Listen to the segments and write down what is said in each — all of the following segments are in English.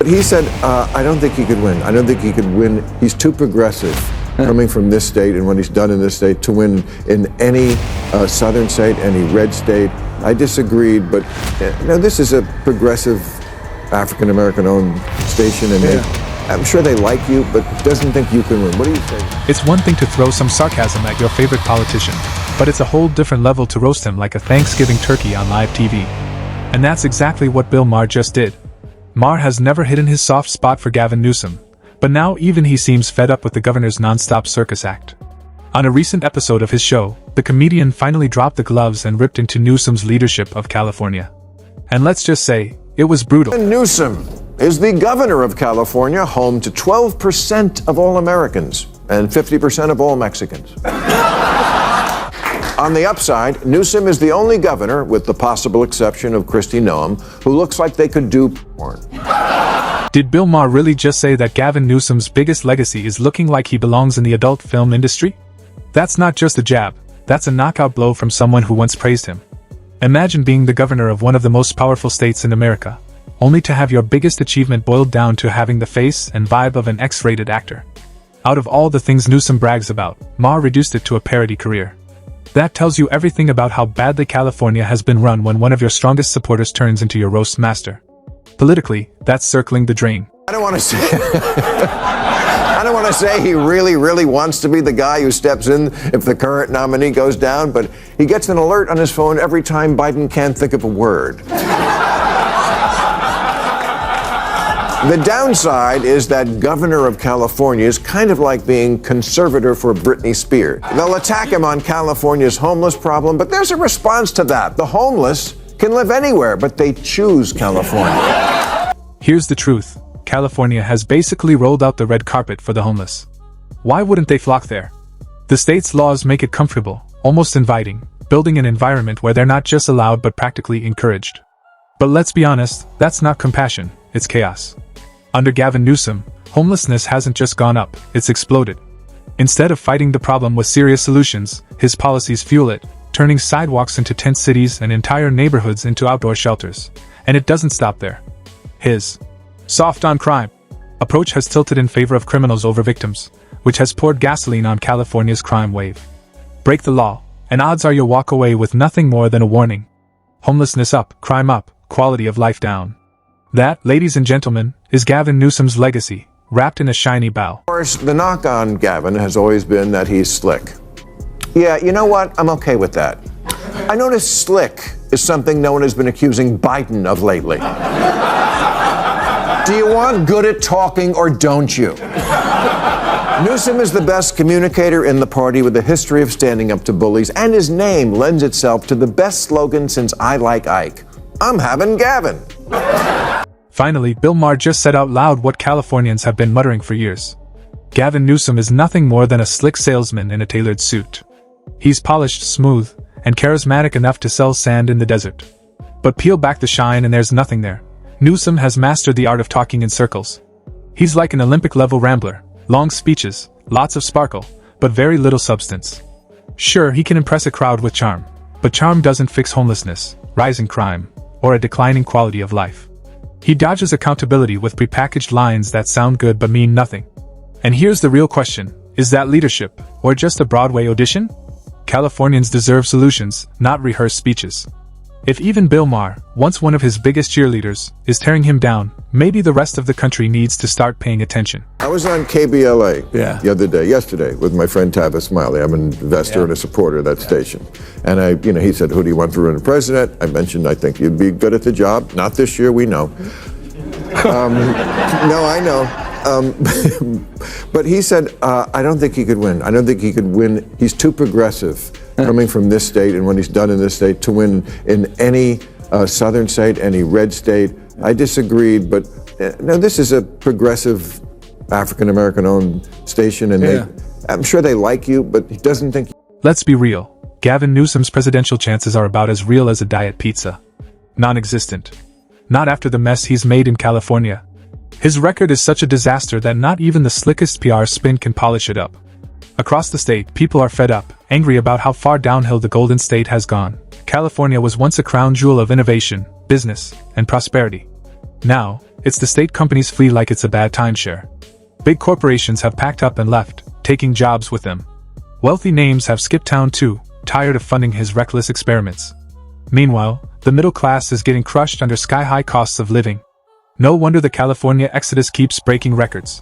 But he said, I don't think he could win. I don't think he could win. He's too progressive coming from this state and what he's done in this state to win in any southern state, any red state. I disagreed, but this is a progressive African-American owned station, and I'm sure they like you, but doesn't think you can win. What do you think? It's one thing to throw some sarcasm at your favorite politician, but it's a whole different level to roast him like a Thanksgiving turkey on live TV. And that's exactly what Bill Maher just did. Maher has never hidden his soft spot for Gavin Newsom, but now even he seems fed up with the governor's non-stop circus act. On a recent episode of his show, the comedian finally dropped the gloves and ripped into Newsom's leadership of California. And let's just say, it was brutal. Newsom is the governor of California, home to 12% of all Americans and 50% of all Mexicans. On the upside, Newsom is the only governor, with the possible exception of Kristi Noem, who looks like they could do porn. Did Bill Maher really just say that Gavin Newsom's biggest legacy is looking like he belongs in the adult film industry? That's not just a jab, that's a knockout blow from someone who once praised him. Imagine being the governor of one of the most powerful states in America, only to have your biggest achievement boiled down to having the face and vibe of an X-rated actor. Out of all the things Newsom brags about, Maher reduced it to a parody career. That tells you everything about how badly California has been run when one of your strongest supporters turns into your roast master. Politically, that's circling the drain. I don't want to say he really wants to be the guy who steps in if the current nominee goes down, but he gets an alert on his phone every time Biden can't think of a word. The downside is that governor of California is kind of like being conservator for Britney Spears. They'll attack him on California's homeless problem, but there's a response to that. The homeless can live anywhere, but they choose California. Here's the truth. California has basically rolled out the red carpet for the homeless. Why wouldn't they flock there? The state's laws make it comfortable, almost inviting, building an environment where they're not just allowed but practically encouraged. But let's be honest, that's not compassion, it's chaos. Under Gavin Newsom, homelessness hasn't just gone up, it's exploded. Instead of fighting the problem with serious solutions, his policies fuel it, turning sidewalks into tent cities and entire neighborhoods into outdoor shelters. And it doesn't stop there. His soft on crime approach has tilted in favor of criminals over victims, which has poured gasoline on California's crime wave. Break the law, and odds are you'll walk away with nothing more than a warning. Homelessness up, crime up, quality of life down. That, ladies and gentlemen, is Gavin Newsom's legacy, wrapped in a shiny bow. Of course, the knock on Gavin has always been that he's slick. Yeah, you know what? I'm okay with that. I noticed slick is something no one has been accusing Biden of lately. Do you want good at talking or don't you? Newsom is the best communicator in the party with a history of standing up to bullies, and his name lends itself to the best slogan since I Like Ike. I'm having Gavin. Finally, Bill Maher just said out loud what Californians have been muttering for years. Gavin Newsom is nothing more than a slick salesman in a tailored suit. He's polished, smooth, and charismatic enough to sell sand in the desert. But peel back the shine and there's nothing there. Newsom has mastered the art of talking in circles. He's like an Olympic-level rambler, long speeches, lots of sparkle, but very little substance. Sure, he can impress a crowd with charm, but charm doesn't fix homelessness, rising crime, or a declining quality of life. He dodges accountability with prepackaged lines that sound good but mean nothing. And here's the real question, is that leadership, or just a Broadway audition? Californians deserve solutions, not rehearsed speeches. If even Bill Maher, once one of his biggest cheerleaders, is tearing him down, maybe the rest of the country needs to start paying attention. I was on KBLA yesterday, with my friend Tavis Smiley. I'm an investor and a supporter of that station. And he said, who do you want for running president? I mentioned, I think you'd be good at the job. Not this year, we know. No, I know. But he said, I don't think he could win. I don't think he could win. He's too progressive coming from this state and what he's done in this state to win in any southern state, any red state. I disagreed, but this is a progressive African-American owned station, and I'm sure they like you, but he doesn't think. Let's be real. Gavin Newsom's presidential chances are about as real as a diet pizza. Non-existent. Not after the mess he's made in California. His record is such a disaster that not even the slickest PR spin can polish it up. Across the state, people are fed up, angry about how far downhill the Golden State has gone. California was once a crown jewel of innovation, business, and prosperity. Now, It's the state companies flee like it's a bad timeshare. Big corporations have packed up and left, taking jobs with them. Wealthy names have skipped town too, tired of funding his reckless experiments. Meanwhile, the middle class is getting crushed under sky-high costs of living. No wonder the California exodus keeps breaking records.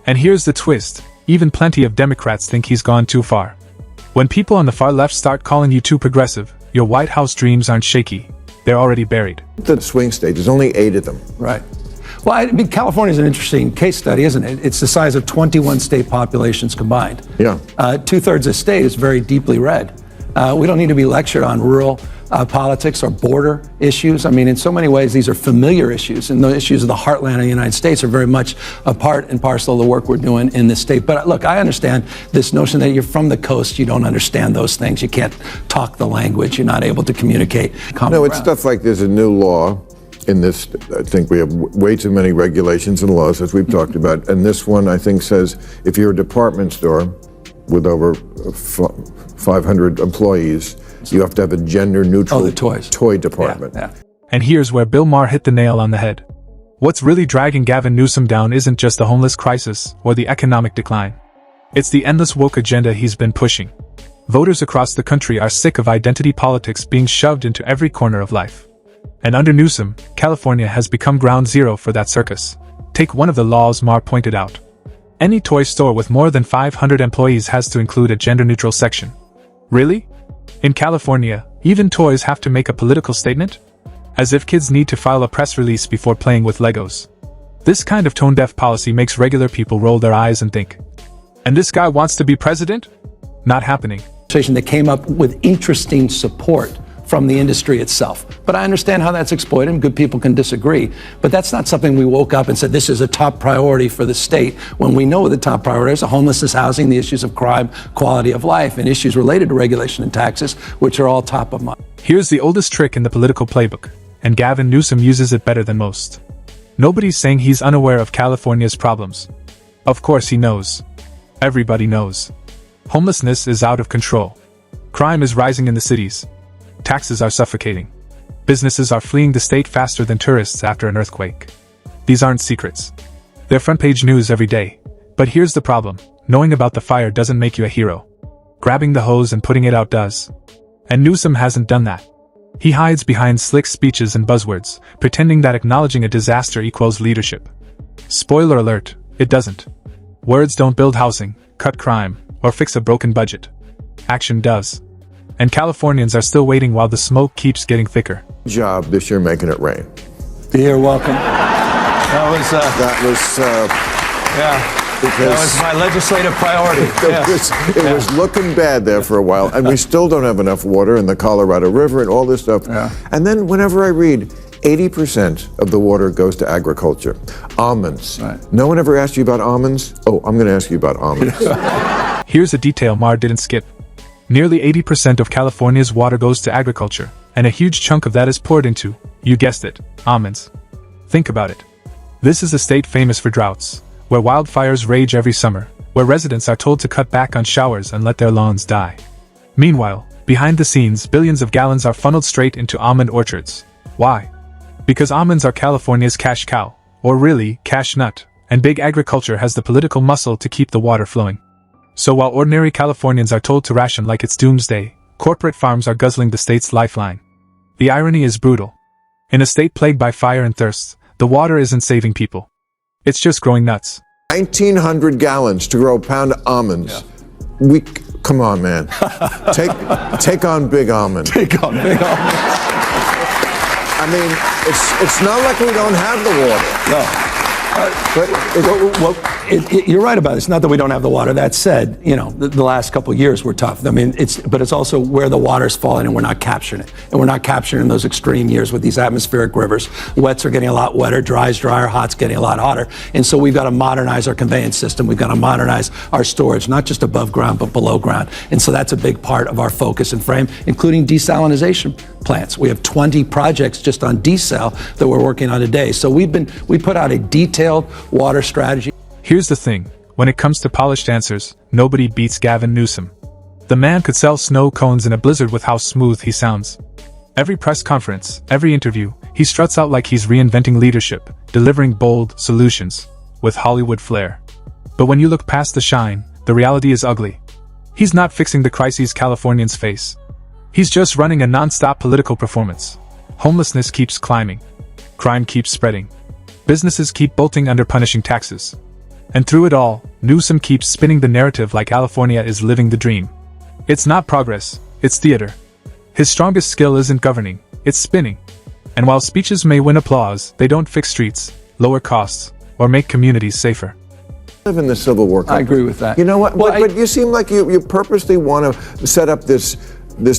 And here's the twist, even plenty of Democrats think he's gone too far. When people on the far left start calling you too progressive, your White House dreams aren't shaky. They're already buried. The swing states, there's only 8 of them. Right. Well, I mean, California is an interesting case study, isn't it? It's the size of 21 state populations combined. Yeah. 2/3 of the state is very deeply red. We don't need to be lectured on rural politics or border issues. I mean, in so many ways, these are familiar issues, and the issues of the heartland of the United States are very much a part and parcel of the work we're doing in this state. But look, I understand this notion that you're from the coast, you don't understand those things. You can't talk the language. You're not able to communicate. No, it's stuff like there's a new law in this. I think we have way too many regulations and laws, as we've talked about. And this one, I think, says if you're a department store with over 500 employees, you have to have a gender-neutral toy department. Yeah. And here's where Bill Maher hit the nail on the head. What's really dragging Gavin Newsom down isn't just the homeless crisis or the economic decline. It's the endless woke agenda he's been pushing. Voters across the country are sick of identity politics being shoved into every corner of life. And under Newsom, California has become ground zero for that circus. Take one of the laws Maher pointed out. Any toy store with more than 500 employees has to include a gender-neutral section. Really? In California, even toys have to make a political statement? As if kids need to file a press release before playing with Legos. This kind of tone-deaf policy makes regular people roll their eyes and think, and this guy wants to be president? Not happening. That came up with interesting support from the industry itself. But I understand how that's exploited, and good people can disagree. But that's not something we woke up and said, this is a top priority for the state, when we know what the top priorities are: homelessness, housing, the issues of crime, quality of life, and issues related to regulation and taxes, which are all top of mind. Here's the oldest trick in the political playbook, and Gavin Newsom uses it better than most. Nobody's saying he's unaware of California's problems. Of course he knows. Everybody knows. Homelessness is out of control. Crime is rising in the cities. Taxes are suffocating. Businesses are fleeing the state faster than tourists after an earthquake. These aren't secrets. They're front-page news every day. But here's the problem: knowing about the fire doesn't make you a hero. Grabbing the hose and putting it out does. And Newsom hasn't done that. He hides behind slick speeches and buzzwords, pretending that acknowledging a disaster equals leadership. Spoiler alert, it doesn't. Words don't build housing, cut crime, or fix a broken budget. Action does. And Californians are still waiting while the smoke keeps getting thicker. Job this year making it rain. You're welcome. That was my legislative priority. It was looking bad there for a while, and we still don't have enough water in the Colorado River and all this stuff. Yeah. And then whenever I read 80% of the water goes to agriculture. Almonds. Right. No one ever asked you about almonds? Oh, I'm going to ask you about almonds. Here's a detail Maher didn't skip. Nearly 80% of California's water goes to agriculture, and a huge chunk of that is poured into, you guessed it, almonds. Think about it. This is a state famous for droughts, where wildfires rage every summer, where residents are told to cut back on showers and let their lawns die. Meanwhile, behind the scenes, billions of gallons are funneled straight into almond orchards. Why? Because almonds are California's cash cow, or really, cash nut, and big agriculture has the political muscle to keep the water flowing. So while ordinary Californians are told to ration like it's doomsday, corporate farms are guzzling the state's lifeline. The irony is brutal. In a state plagued by fire and thirst, the water isn't saving people. It's just growing nuts. 1,900 gallons to grow a pound of almonds. Yeah. Come on, man. Take on big almond. Take on big almond. I mean, it's not like we don't have the water. No. You're right about it. It's not that we don't have the water. That said, the last couple of years were tough. I mean, it's also where the water's falling and we're not capturing it. And we're not capturing those extreme years with these atmospheric rivers. Wets are getting a lot wetter, dry's drier, hot's getting a lot hotter. And so we've got to modernize our conveyance system. We've got to modernize our storage, not just above ground, but below ground. And so that's a big part of our focus and frame, including desalinization plants. We have 20 projects just on desal that we're working on today. So we put out a detailed water strategy. Here's the thing, when it comes to polished answers, nobody beats Gavin Newsom. The man could sell snow cones in a blizzard with how smooth he sounds. Every press conference, every interview, He struts out like he's reinventing leadership, delivering bold solutions with Hollywood flair. But when you look past the shine, the reality is ugly. He's not fixing the crises Californians face. He's just running a non-stop political performance. Homelessness keeps climbing. Crime keeps spreading. Businesses keep bolting under punishing taxes. And through it all, Newsom keeps spinning the narrative like California is living the dream. It's not progress, it's theater. His strongest skill isn't governing, it's spinning. And while speeches may win applause, they don't fix streets, lower costs, or make communities safer. Live in the Civil War country. I agree with that. You know what? Well, but you seem like you purposely want to set up this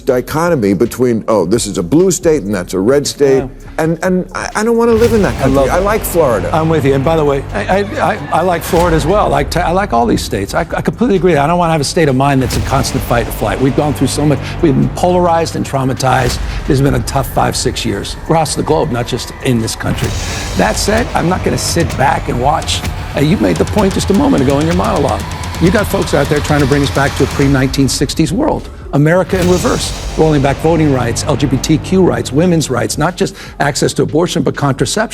dichotomy between, oh, this is a blue state and that's a red state, and I don't want to live in that country. I like Florida. I'm with you. And by the way, I like Florida as well. I like all these states. I completely agree. I don't want to have a state of mind that's a constant fight or flight. We've gone through so much. We've been polarized and traumatized. There's been a tough 5-6 years across the globe, not just in this country. That said, I'm not going to sit back and watch. You made the point just a moment ago in your monologue. You got folks out there trying to bring us back to a pre-1960s world. America in reverse, rolling back voting rights, LGBTQ rights, women's rights, not just access to abortion, but contraception.